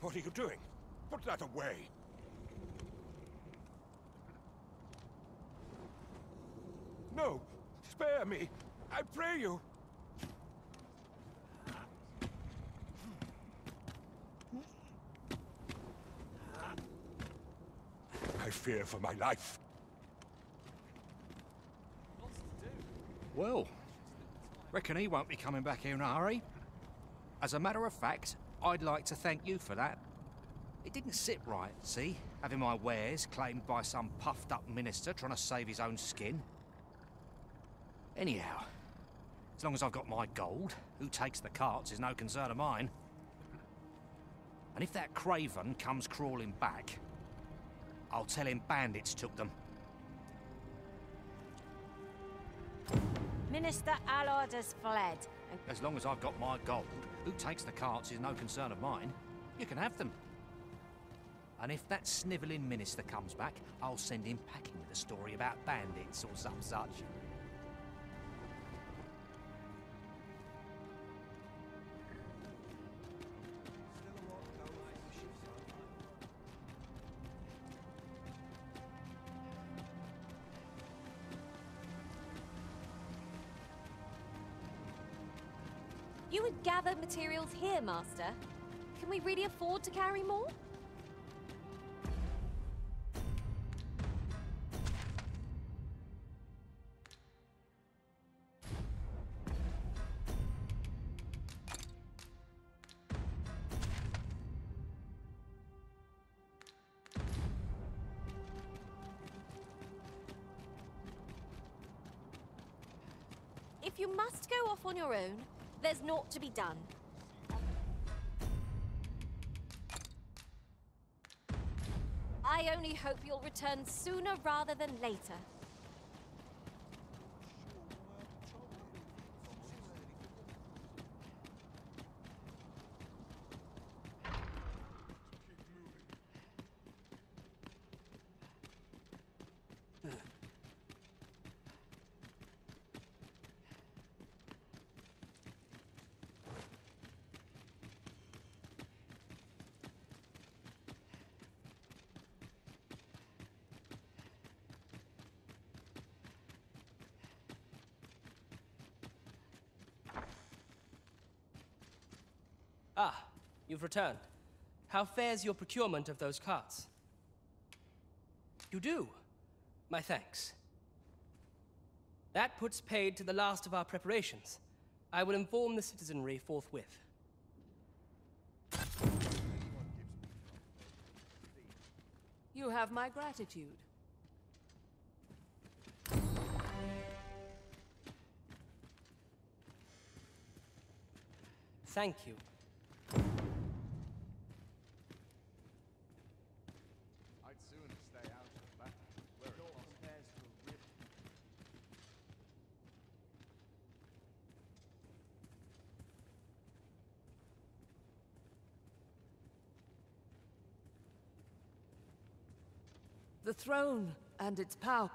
What are you doing? Put that away. No! Spare me! I pray you! I fear for my life. Well, reckon he won't be coming back here in a hurry. As a matter of fact, I'd like to thank you for that. It didn't sit right, see? Having my wares claimed by some puffed-up minister trying to save his own skin. Anyhow, as long as I've got my gold, who takes the carts is no concern of mine. And if that craven comes crawling back, I'll tell him bandits took them. Minister Allard has fled. As long as I've got my gold, who takes the carts is no concern of mine. You can have them. And if that snivelling minister comes back, I'll send him packing with a story about bandits or some such. You would gather materials here, Master. Can we really afford to carry more? If you must go off on your own, there's naught to be done. I only hope you'll return sooner rather than later. Ah, you've returned. How fares your procurement of those carts? You do? My thanks. That puts paid to the last of our preparations. I will inform the citizenry forthwith. You have my gratitude. Thank you. I'd sooner stay out of battle, where it compares to a river. The throne and its power.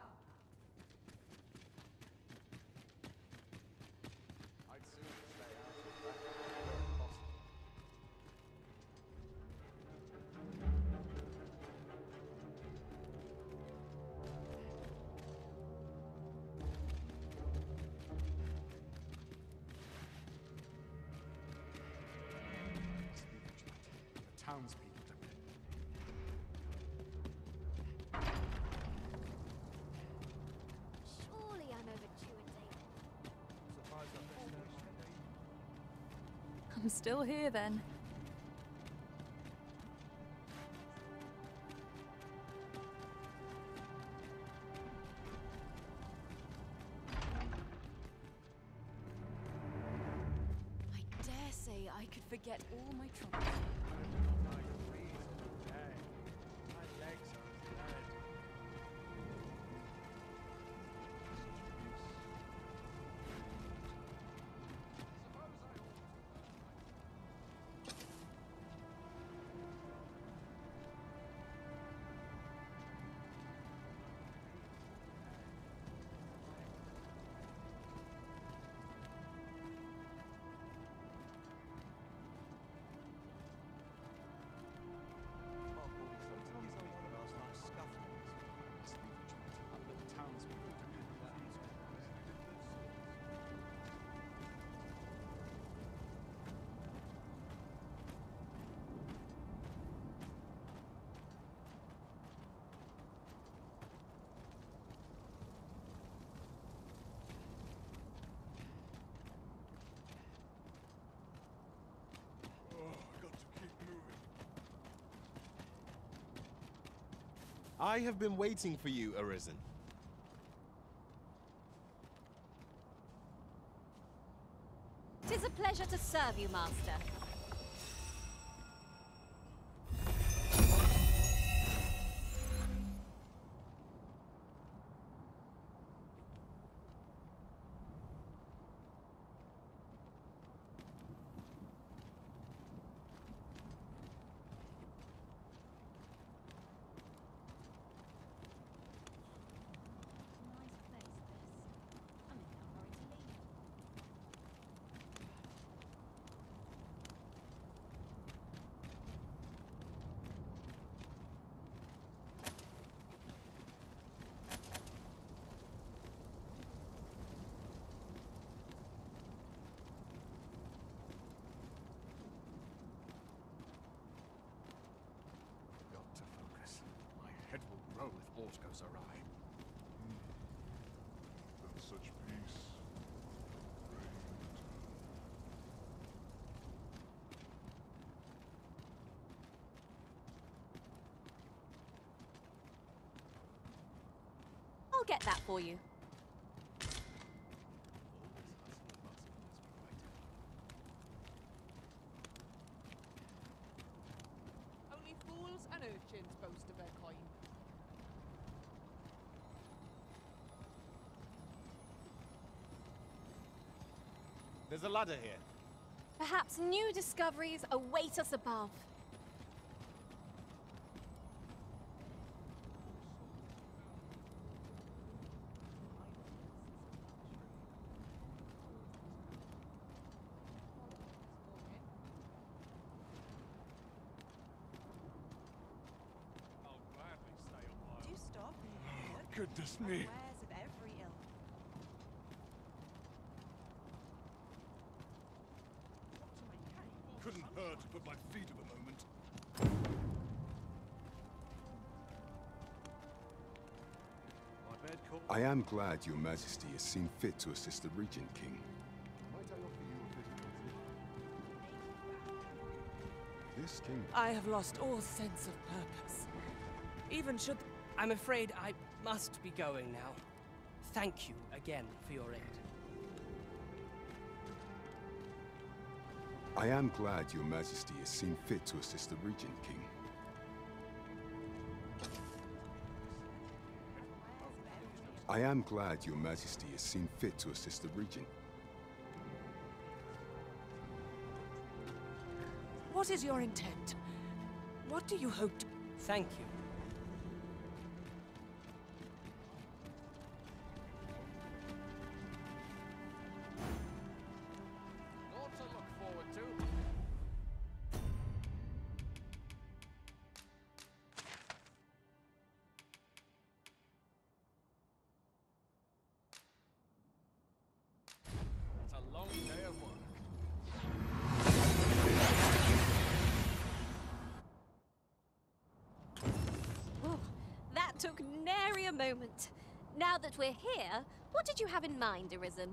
I'd sooner stay out of battle, where possible. The townspeople demand. Surely I'm overdue a date. I'm still here then. I dare say I could forget all my troubles. My legs are dead. I have been waiting for you, Arisen. Tis a pleasure to serve you, Master. Aught goes awry. That such peace reigned. I'll get that for you. Only fools and urchins boast of their coin. There's a ladder here. Perhaps new discoveries await us above. I'll gladly stay a while. Do stop. Oh, goodness me. Wares of every ilk. Couldn't hurt to put my feet up a moment. My bed call. I am glad your majesty has seen fit to assist the regent, King. Might I offer you a physical visit? This king... I have lost all sense of purpose. Even should... I'm afraid I must be going now. Thank you again for your aid. I am glad your majesty has seen fit to assist the regent, King. I am glad your majesty has seen fit to assist the regent. What is your intent? What do you hope to... Thank you. Naught to look forward to. It's a long day of work. Oh, that took nary a moment. Now that we're here, what did you have in mind, Arisen?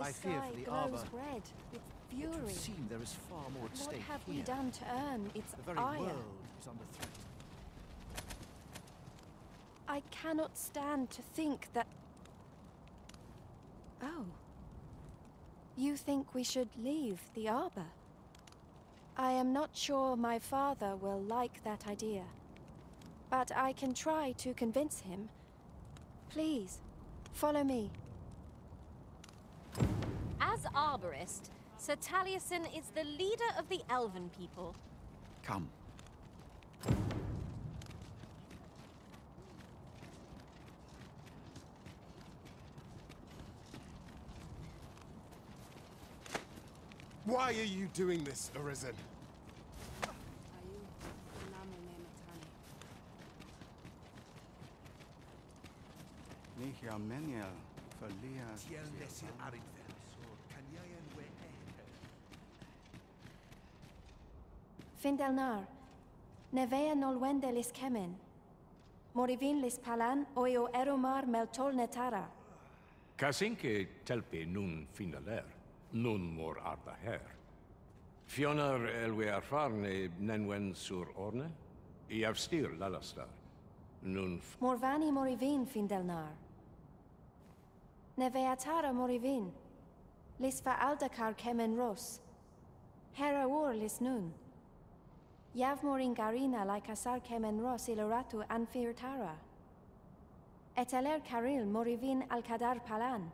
I fear for the arbor. red with It fury. would seem there is far more at What stake have here. we done to earn its The very ire? world is under threat. I cannot stand to think that... Oh. You think we should leave the arbor? I am not sure my father will like that idea. But I can try to convince him. Please, follow me. As arborist, Sir Taliesin is the leader of the Elven people. Come. Why are you doing this, Arisen? Nihia Meniel Findelnar, nevea nolwende lis kemen. Morivin lis palan oio eromar meltol netara. Kasinke telpe nun finaler, nun mor arda her. Fionar elwe arfarne nenwen sur orne? I avstir lalastar. Nun Morvani morivin Findelnar. Nevea tara morivin. Lis va aldakar kemen ros. Hera or lis nun. Yav morin garina like asar kemen ros iloratu anfir tara. Eteler caril morivin alcadar palan.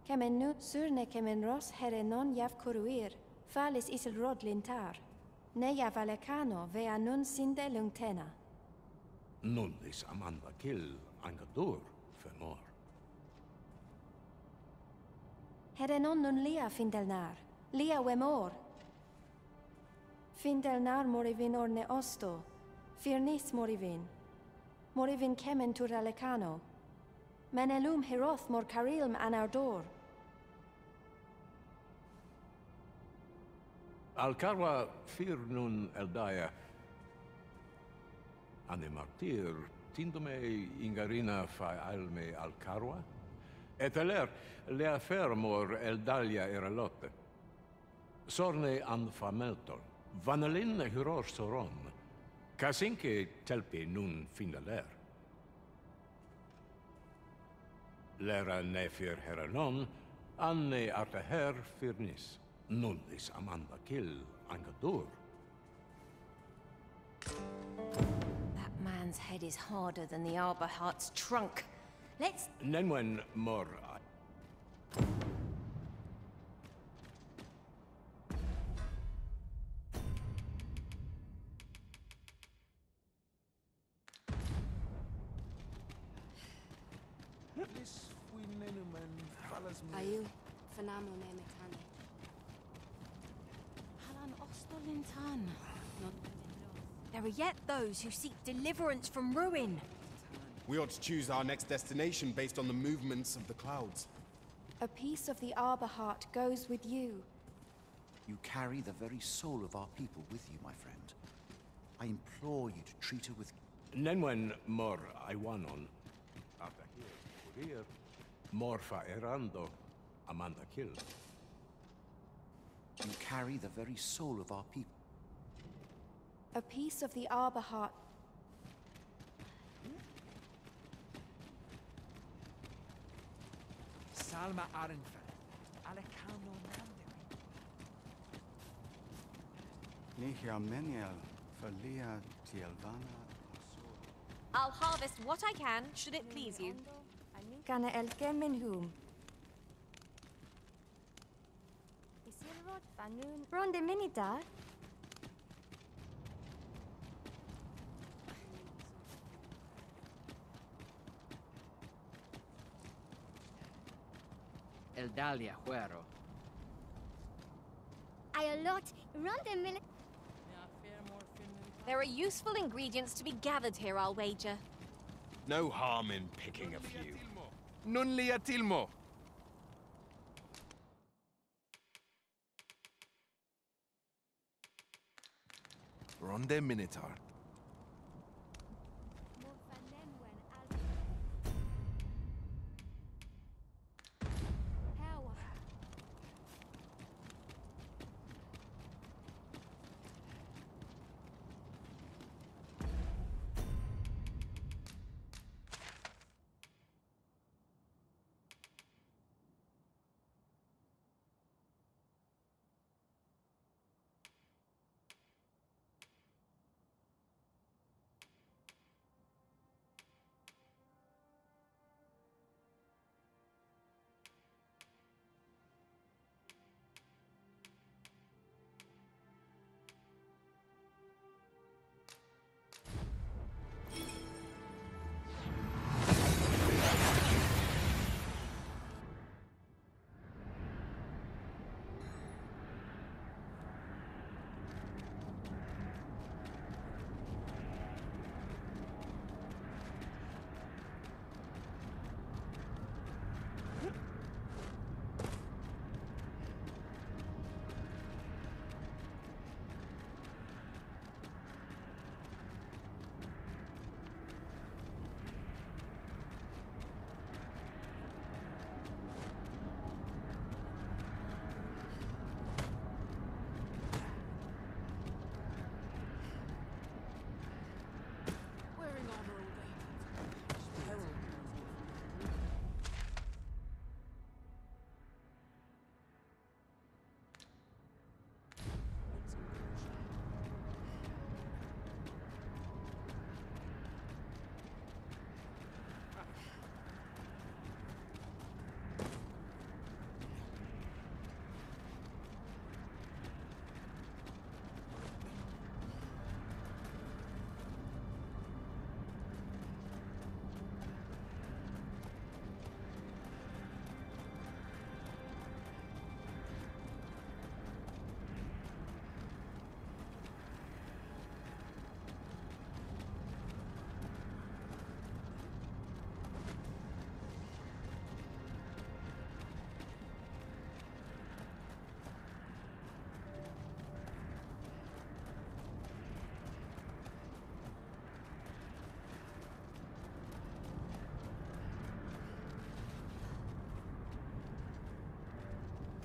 Kemen nu surne kemen ros herenon yav kuruir. Falis isil rod lintar. Ne yav alecano vea nun sinde lungtena. nun is amanda kill angadur fenor. Herenon nun lia Findelnar. Lia wemor. Findelnar morivin orne osto. Firnis morivin. Morivin kemen tur alecano. Menelum hiroth mor carilm anardor. Alcarwa fir nun eldaya. Ane martir tindome ingarina fa alme Alcarwa? Eteler lea fermor eldalia eralotte. Sorne an fameltol. Vanelin hyror soron. Kasinke telpe nun finaler. Lera nefir heranon, anne arte her firnis. Nun is amanda kill angadur. That man's head is harder than the Arbor Heart's trunk. Let's... Nenwen mor... Ayu, Fanamo Nemetane. Halan Ostolintan. There are yet those who seek deliverance from ruin. We ought to choose our next destination based on the movements of the clouds. A piece of the Arbor Heart goes with you. You carry the very soul of our people with you, my friend. I implore you to treat her with... Nenwen mor aiwanon. Arte here, kurir. Mor fa erando. Amanda kill. You carry the very soul of our people. A piece of the Arbor Heart. Salma Arenfeld. Alecano Nihia Meniel, Falia Tielvana. I'll harvest what I can, should it please you. Kana el kemenhum. Ronde minita. Eldalia Huero. Ayolot, Ronde minute. There are useful ingredients to be gathered here, I'll wager. No harm in picking a few. Nun lia tilmo. Ronde Minotaur.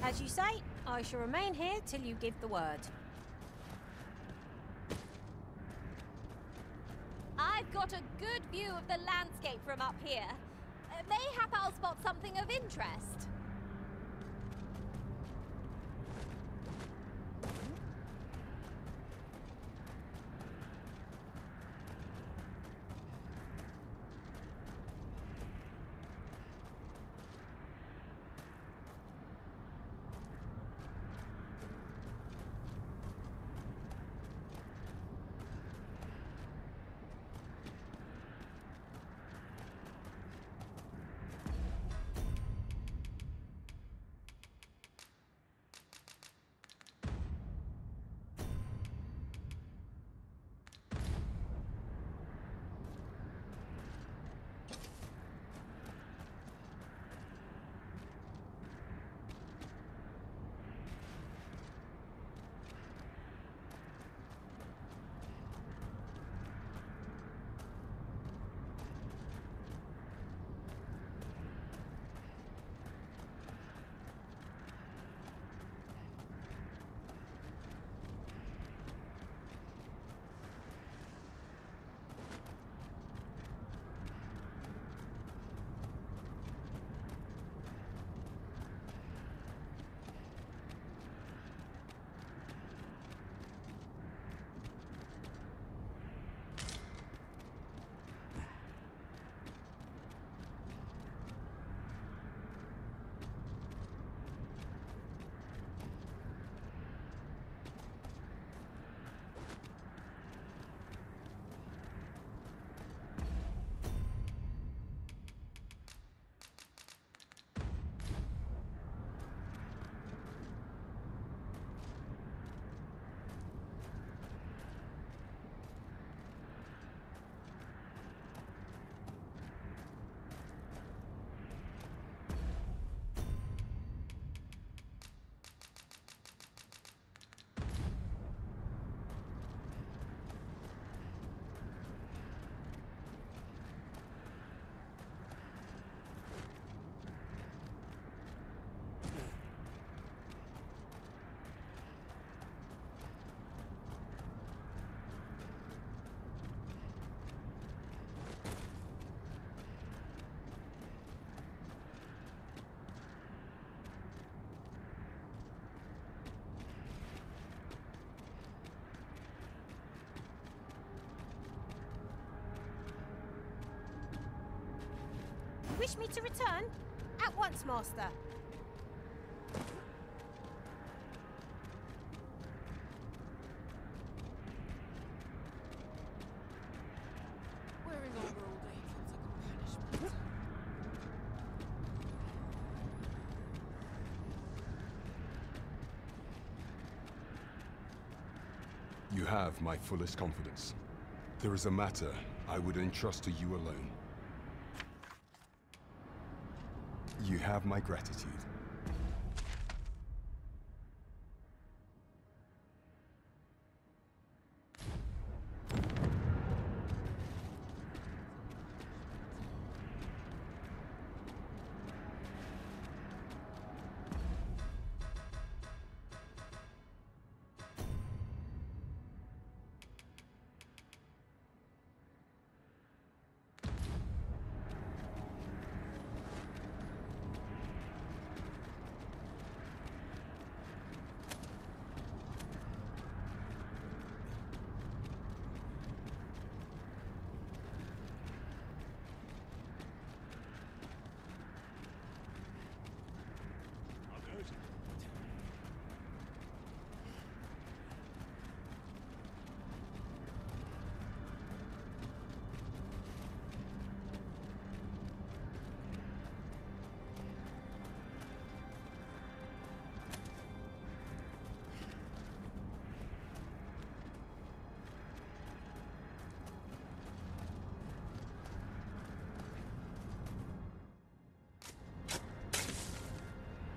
As you say, I shall remain here till you give the word. I've got a good view of the landscape from up here. Mayhap I'll spot something of interest. Wish me to return? At once, Master. Wearing armor all day feels like a punishment. You have my fullest confidence. There is a matter I would entrust to you alone. You have my gratitude.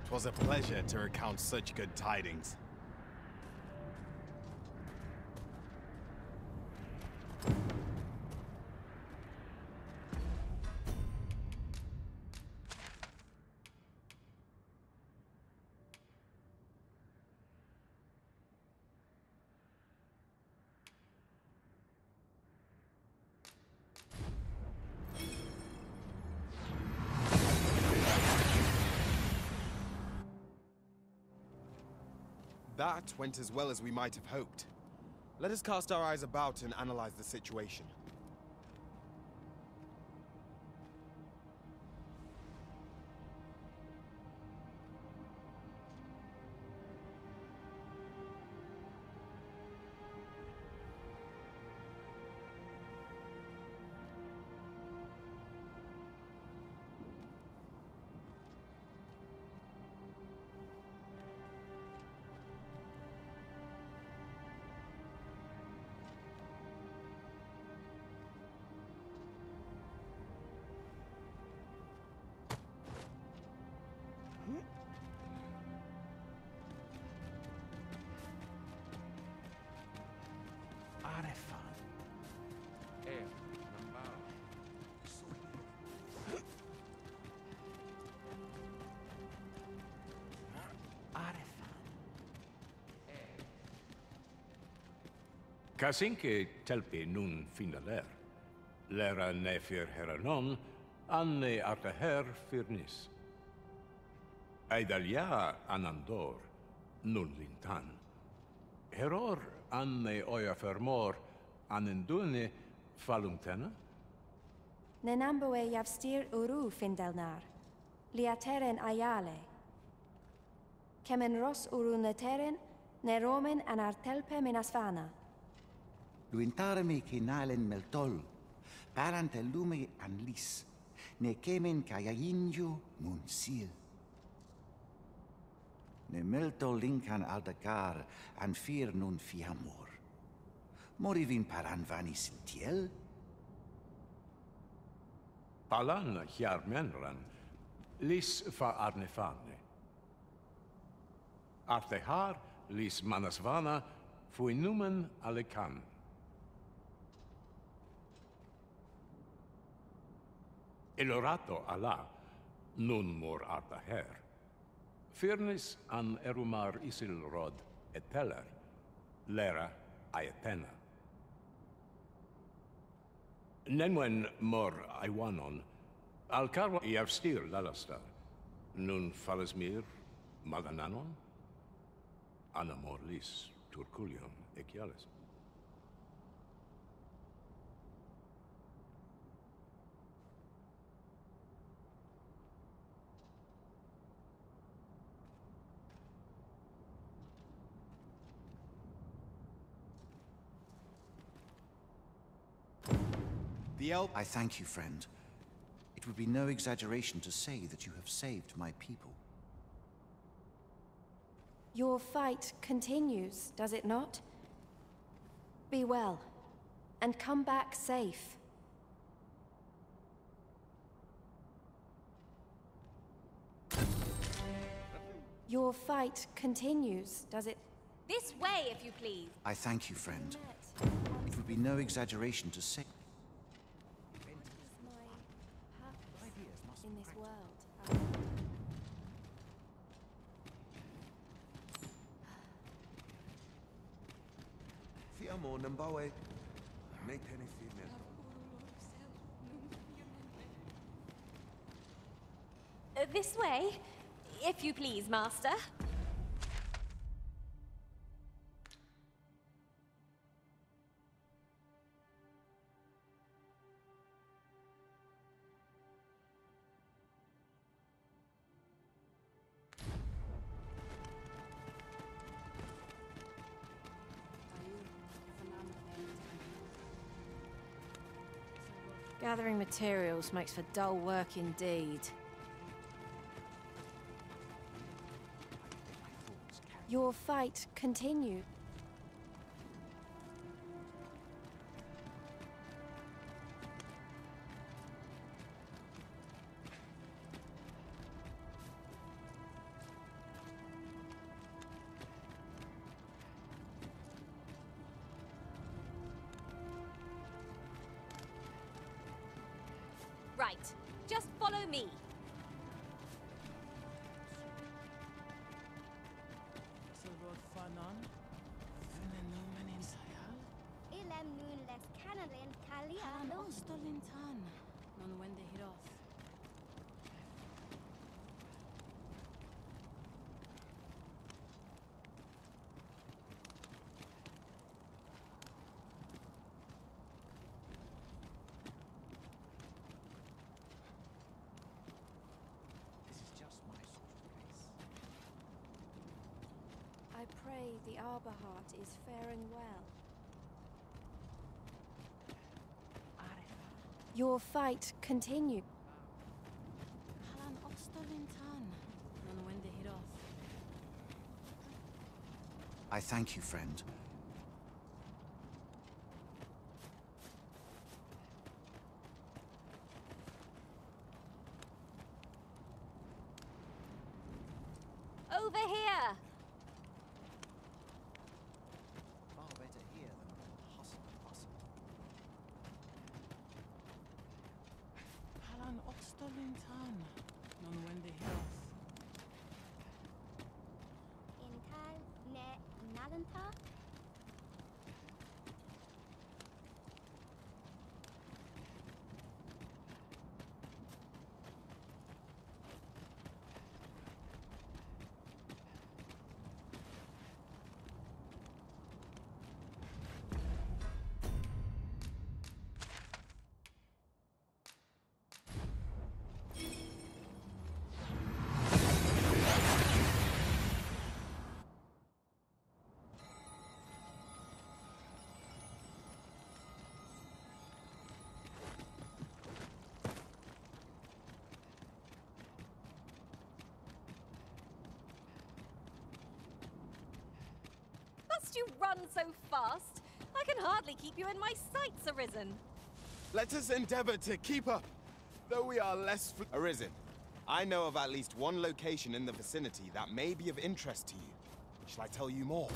Twas a pleasure to recount such good tidings. That went as well as we might have hoped. Let us cast our eyes about and analyze the situation. Casinque telpi nun finaler. Lera ne fir heranon, anne arta her firnis. Aidalia anandor, nun lintan. Heror anne oia fermor, anendune falumtena? Nenamboe javstir uru findelnar. Liateren ayale. Kemen ros uru neteren, neromen anartelpe minasfana. Luintarme che nalen meltol, parante lume an lis, ne kemen cayainjo mun sil. Ne meltol linkan aldacar an fir nun fiamor. Morivin paran vanis tiel? Palan hiar menran, lis fa arnefane. Artehar lis manasvana fui numen alecan. Elorato alla, nun mor arta her. Firnis an erumar isilrod et teller, lera aetena. Nenwen mor aiwanon, al carvo iavstir lalastar, nun falesmir magananon, anamor lis turculium eciales. I thank you, friend. It would be no exaggeration to say that you have saved my people. Your fight continues, does it not? Be well, and come back safe. Your fight continues, does it? This way, if you please. I thank you, friend. It would be no exaggeration to say... In this world. Fiamo nambawe. Make any female. This way, if you please, Master. Gathering materials makes for dull work indeed. Your fight continues. Right. Just follow me. Ilem nun les canalin caliano. Stolintan. Non wende hiroth. I pray the Arbor Heart is faring well. Your fight continue. I thank you, friend. Over here! Far better here than hustle and bustle. Halan Ostolintan, non wende hills. Intal ne Nalanta? Must you run so fast? I can hardly keep you in my sights, Arisen. Let us endeavor to keep up, though we are less Arisen, I know of at least one location in the vicinity that may be of interest to you. Shall I tell you more?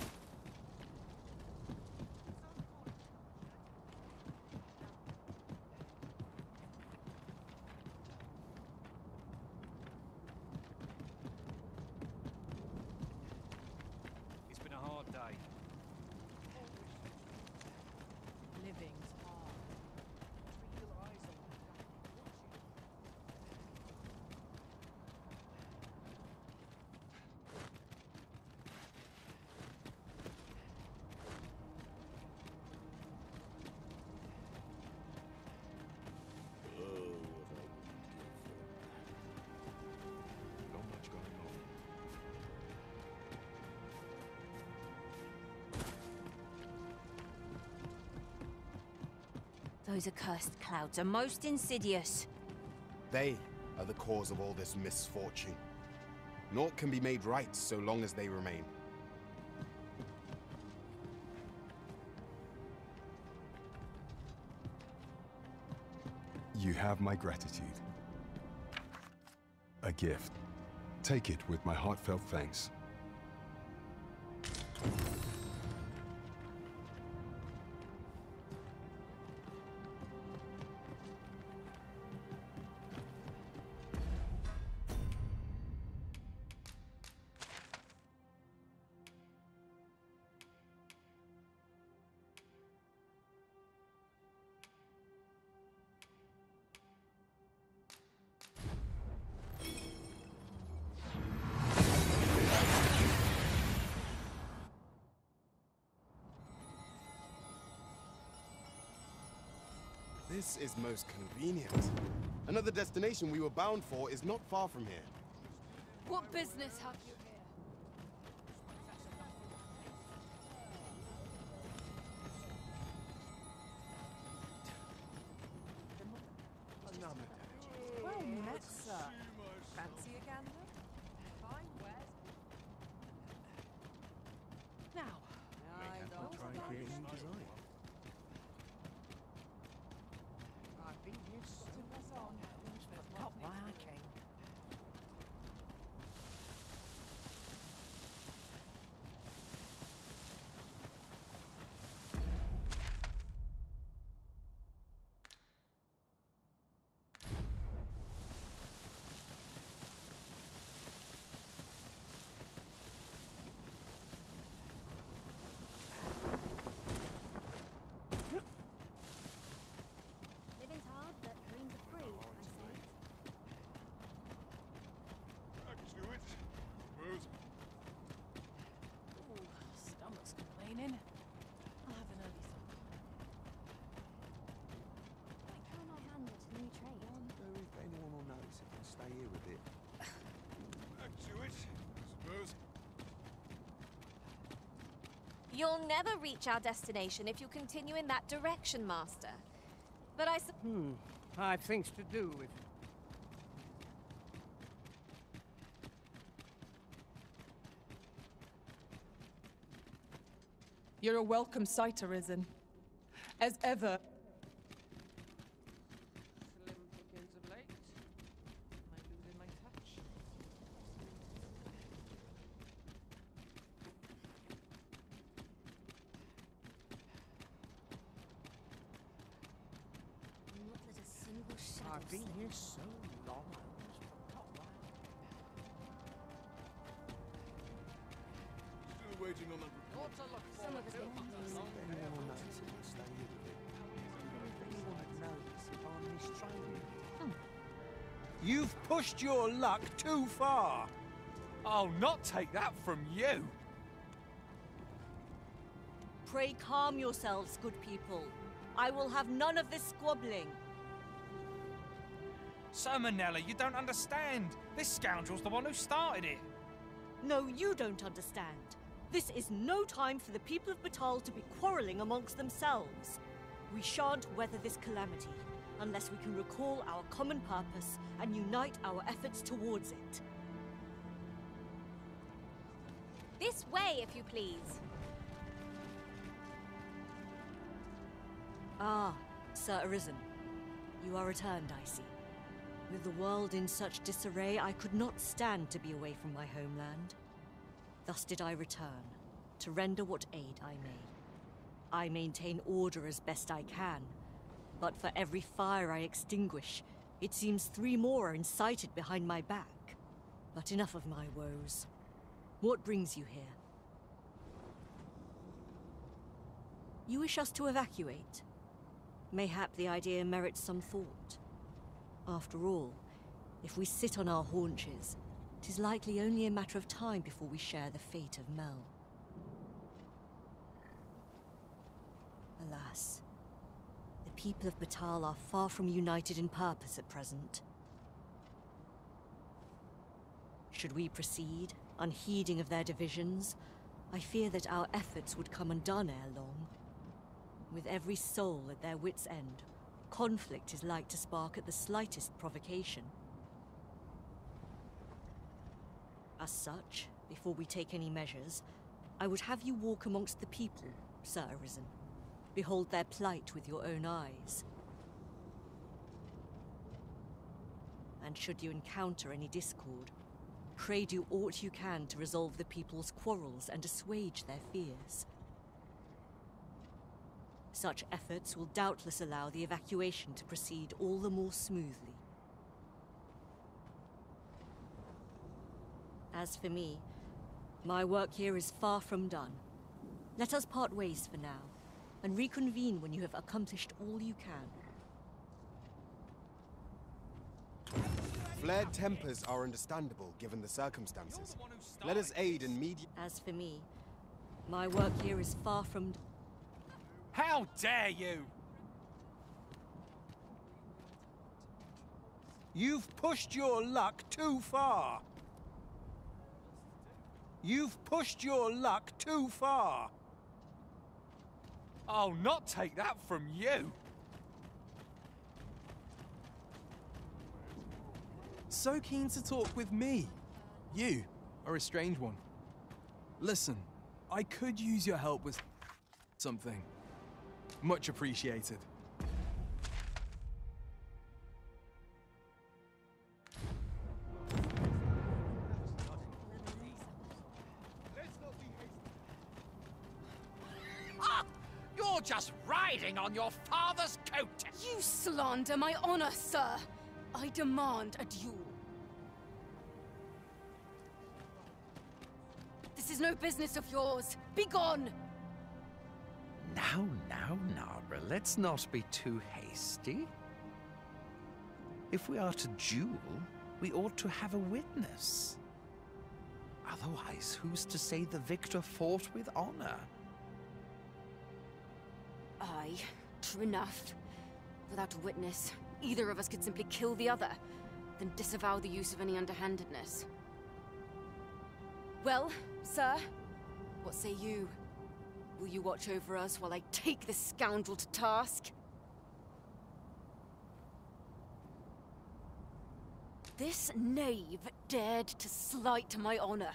It's been a hard day. Living's hard. Keep your eyes on the Not much going on. Those accursed clouds are most insidious. They are the cause of all this misfortune. Naught can be made right so long as they remain. You have my gratitude. A gift. Take it with my heartfelt thanks. This is most convenient. Another destination we were bound for is not far from here. What business have you here? Well met, sir. Fancy a gander? Fine wares. Now, Try and create a new design. I've been here to press on, but not why I came. You'll never reach our destination if you continue in that direction, Master. But I've things to do with... You're a welcome sight, Arisen. As ever. Slim pickings of late. Am I losing my touch? not let a single shadow I've been slip. here so long. Still waiting on that report. Some of us may not know. Anyone knows it will stay with it. Anyone knows if I'm mistraining. You've pushed your luck too far. I'll not take that from you. Pray calm yourselves, good people. I will have none of this squabbling. Sir Manella, you don't understand. This scoundrel's the one who started it. No, you don't understand. This is no time for the people of Batal to be quarreling amongst themselves. We shan't weather this calamity unless we can recall our common purpose and unite our efforts towards it. This way, if you please. Ah, Sir Arisen. You are returned, I see. With the world in such disarray, I could not stand to be away from my homeland. Thus did I return, to render what aid I may. I maintain order as best I can, but for every fire I extinguish, it seems 3 more are incited behind my back. But enough of my woes. What brings you here? You wish us to evacuate? Mayhap the idea merits some thought. After all, if we sit on our haunches, 'tis likely only a matter of time before we share the fate of Mel. Alas, the people of Batal are far from united in purpose at present. Should we proceed, unheeding of their divisions, I fear that our efforts would come undone ere long. With every soul at their wits' end, conflict is like to spark at the slightest provocation. As such, before we take any measures, I would have you walk amongst the people, Sir Arisen. Behold their plight with your own eyes. And should you encounter any discord, pray do aught you can to resolve the people's quarrels and assuage their fears. Such efforts will doubtless allow the evacuation to proceed all the more smoothly. As for me, my work here is far from done. Let us part ways for now, and reconvene when you have accomplished all you can. Flared tempers are understandable given the circumstances. Let us aid in media. As for me, my work here is far from... How dare you! You've pushed your luck too far. You've pushed your luck too far. I'll not take that from you. So keen to talk with me. You are a strange one. Listen, I could use your help with something. Much appreciated. Ah! You're just riding on your father's coat! You slander my honor, sir! I demand a duel. This is no business of yours. Be gone! Now, Narborough, let's not be too hasty. If we are to duel, we ought to have a witness. Otherwise, who's to say the victor fought with honor? Aye, true enough. Without a witness, either of us could simply kill the other, then disavow the use of any underhandedness. Well, sir, what say you? Will you watch over us while I take this scoundrel to task? This knave dared to slight my honor.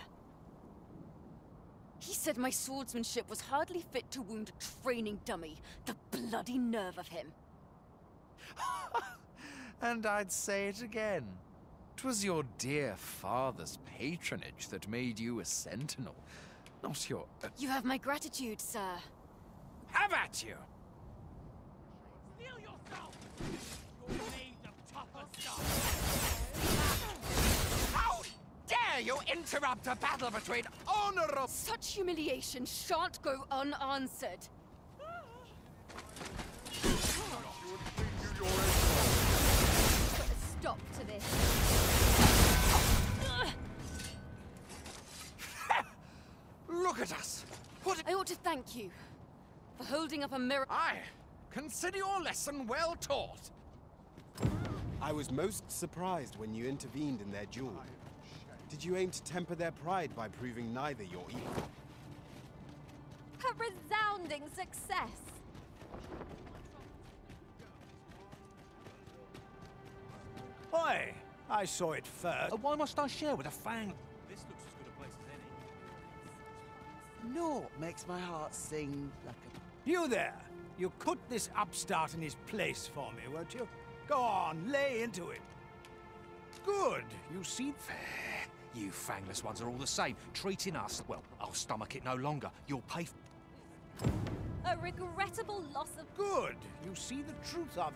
He said my swordsmanship was hardly fit to wound a training dummy. The bloody nerve of him. And I'd say it again. 'Twas your dear father's patronage that made you a sentinel, not your... You have my gratitude, sir. Have at you! Steal yourself! You're made of tougher stuff! How dare you interrupt a battle between honorable... Such humiliation shan't go unanswered. Put a stop to this. Look at us! What... I ought to thank you for holding up a mirror. Aye. Consider your lesson well taught. I was most surprised when you intervened in their duel. Did you aim to temper their pride by proving neither your equal? A resounding success. Oi! I saw it first. Why must I share with a fang? This looks as good a place as any. Naught makes my heart sing like a... You there! You put this upstart in his place for me, won't you? Go on, lay into it. Good. You see... Fair. You fangless ones are all the same. Treating us, well, I'll stomach it no longer. You'll pay A regrettable loss of... Good. You see the truth of it.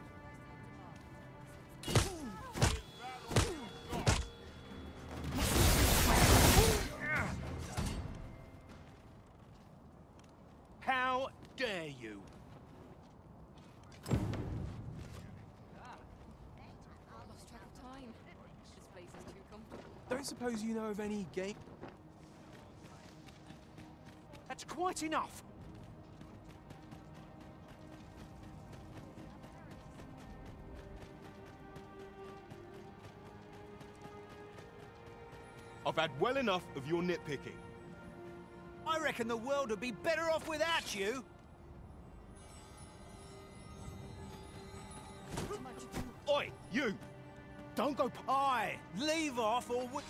How dare you? Lost track of time. This place is too comfortable. Don't suppose you know of any game... That's quite enough. I've had well enough of your nitpicking. I reckon the world would be better off without you. Oi, you! Don't go... Aye, leave off or would...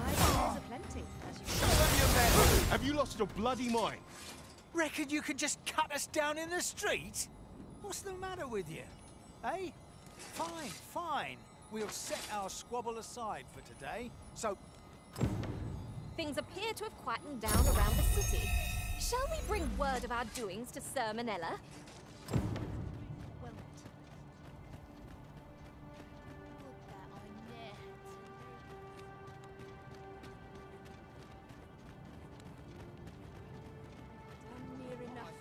Ideas aplenty, as you Show them your men! Have you lost your bloody mind? Reckon you can just cut us down in the street? What's the matter with you? Eh? Fine, fine. We'll set our squabble aside for today. So, Things appear to have quietened down around the city. Shall we bring word of our doings to Sir Manella? Well met. Would that I ne'er had I'm near enough.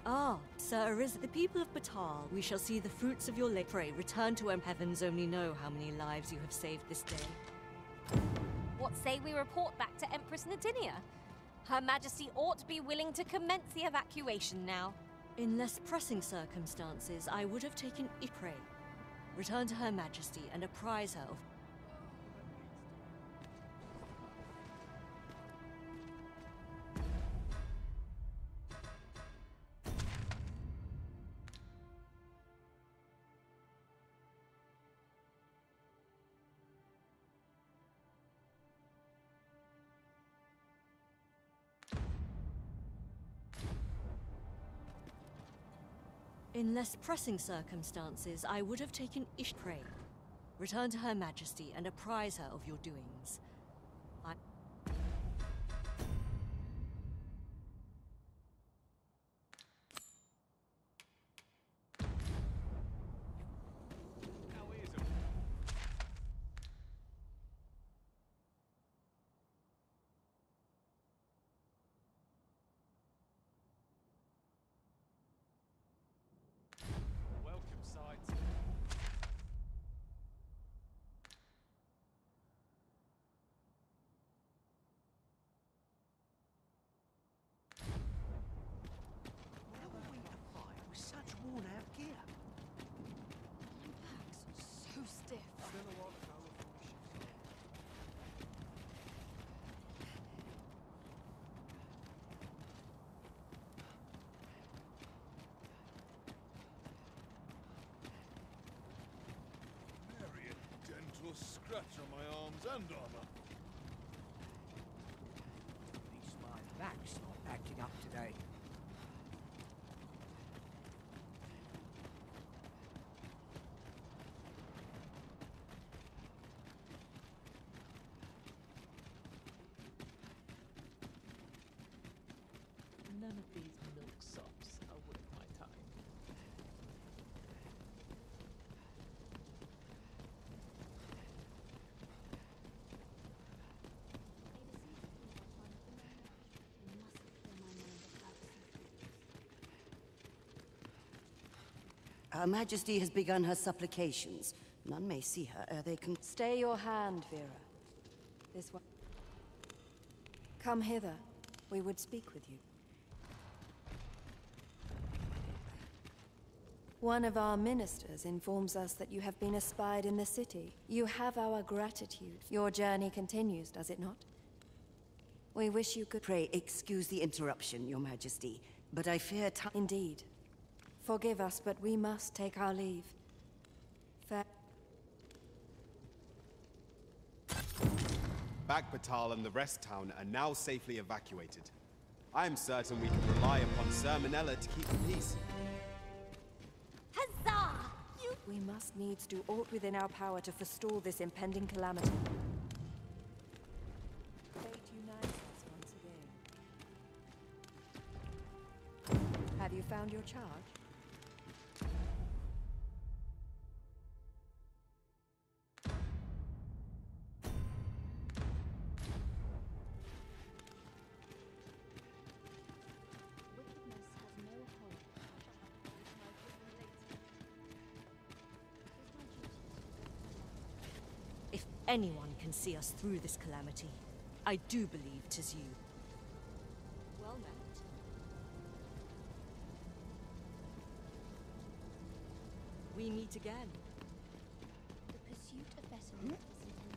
Ah, Sir Arisen, the people of Batal, we shall see the fruits of your labor. Pray, return to heavens only know how many lives you have saved this day. What say we report back to Empress Nadinia? Her Majesty ought to be willing to commence the evacuation now. In less pressing circumstances, I would have taken Ypres. Return to Her Majesty and apprise her of... In less pressing circumstances, I would have taken Ypres. Return to Her Majesty and apprise her of your doings. Welcome sight. little scratch on my arms and armor. At least my back's not acting up today. None of these milksops are worth my time. Her Majesty has begun her supplications. None may see her ere they can... Stay your hand, Vera. This one. Come hither. We would speak with you. One of our ministers informs us that you have been espied in the city. You have our gratitude. Your journey continues, does it not? We wish you could... Pray excuse the interruption, Your Majesty, but I fear time... Indeed. Forgive us, but we must take our leave. Bagpatal and the rest town are now safely evacuated. I am certain we can rely upon Sir Manella to keep the peace. Huzzah! We must needs do aught within our power to forestall this impending calamity. Fate unites us once again. Have you found your charge? If anyone can see us through this calamity, I do believe 'tis you. Well met. We meet again. The pursuit of better life is an endless journey.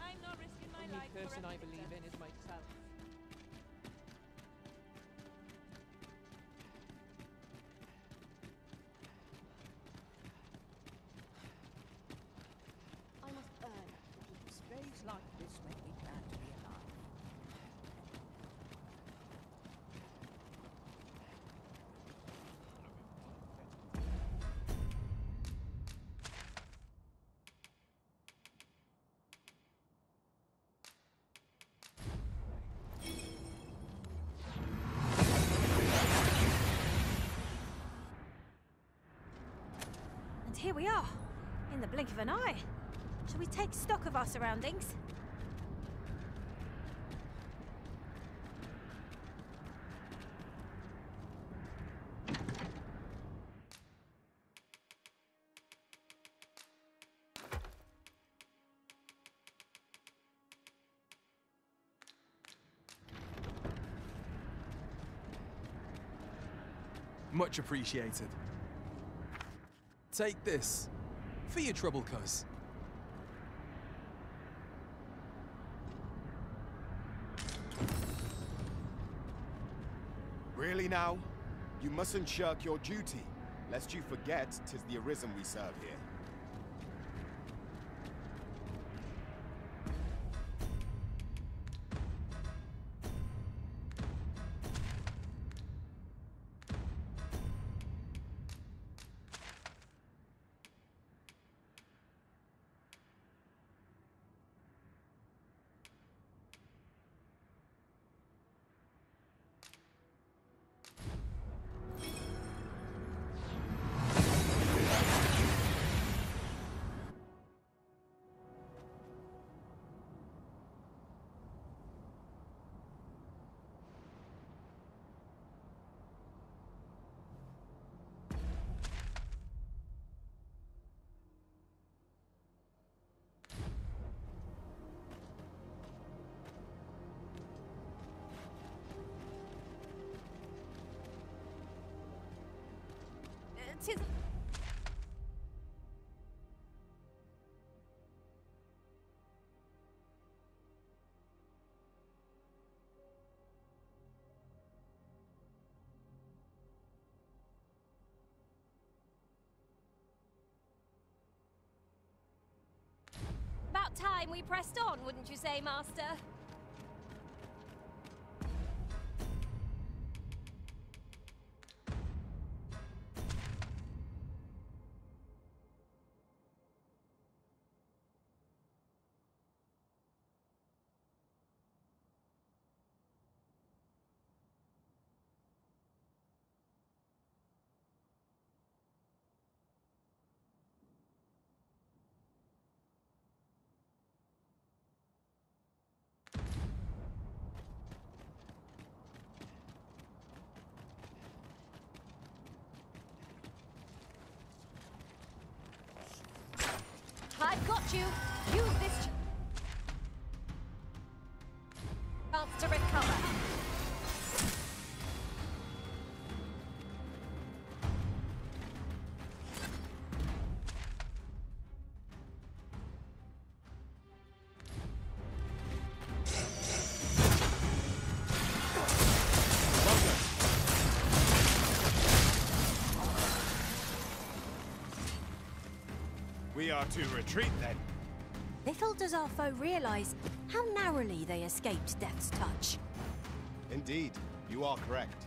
I'm not risking my Only life for person a I picture. believe in is myself. I must earn the people's Days like this make me glad to be alive. And here we are, in the blink of an eye. Shall we take stock of our surroundings? Much appreciated. Take this. For your trouble, cuz. Really now? You mustn't shirk your duty, lest you forget 'tis the Arisen we serve here. Tis... about time we pressed on, wouldn't you say, Master? I've got you. Use this chance to recover. We are to retreat, then. Little does our foe realize how narrowly they escaped Death's touch. Indeed, you are correct.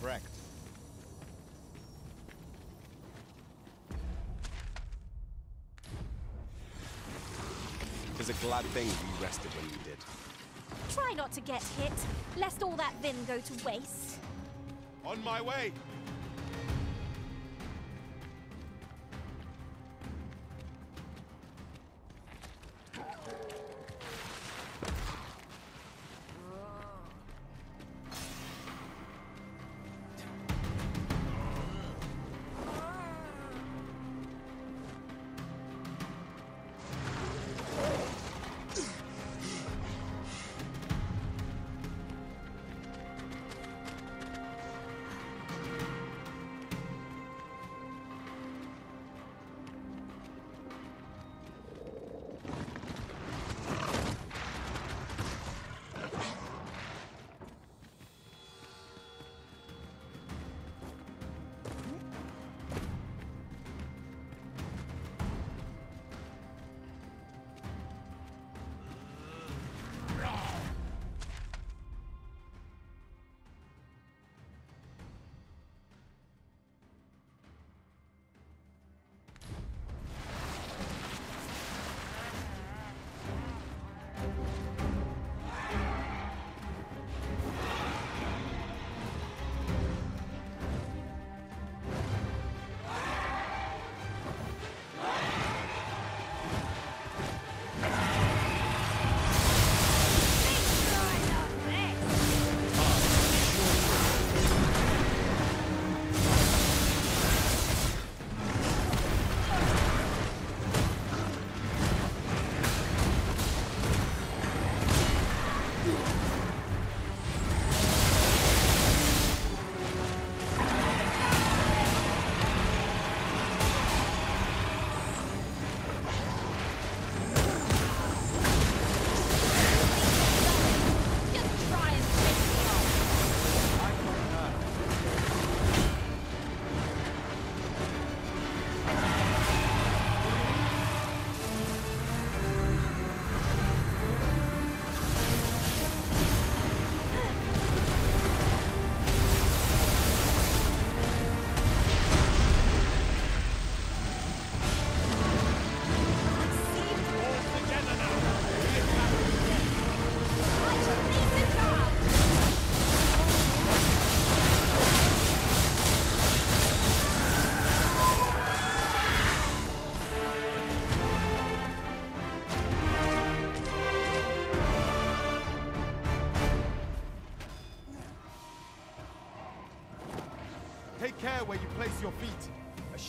Correct. It's a glad thing we rested when we did. Try not to get hit, lest all that vim go to waste. On my way!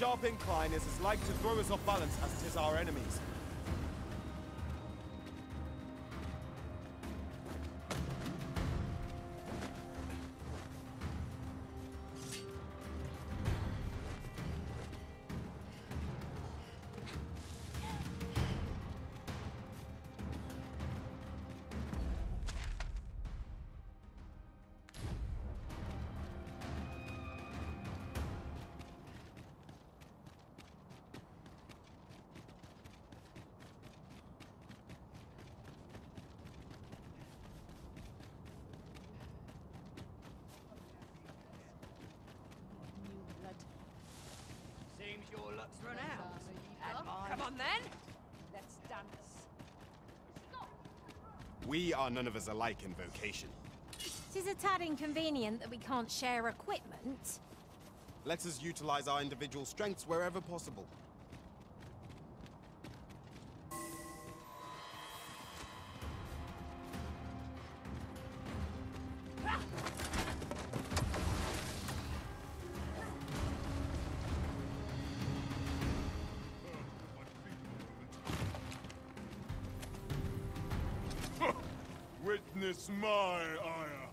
sharp incline is as like to throw us off balance as it is our enemies. Seems your luck's run out. Come on then. Let's dance. We are none of us alike in vocation. Tis a tad inconvenient that we can't share equipment. Let us utilize our individual strengths wherever possible. Witness my ire.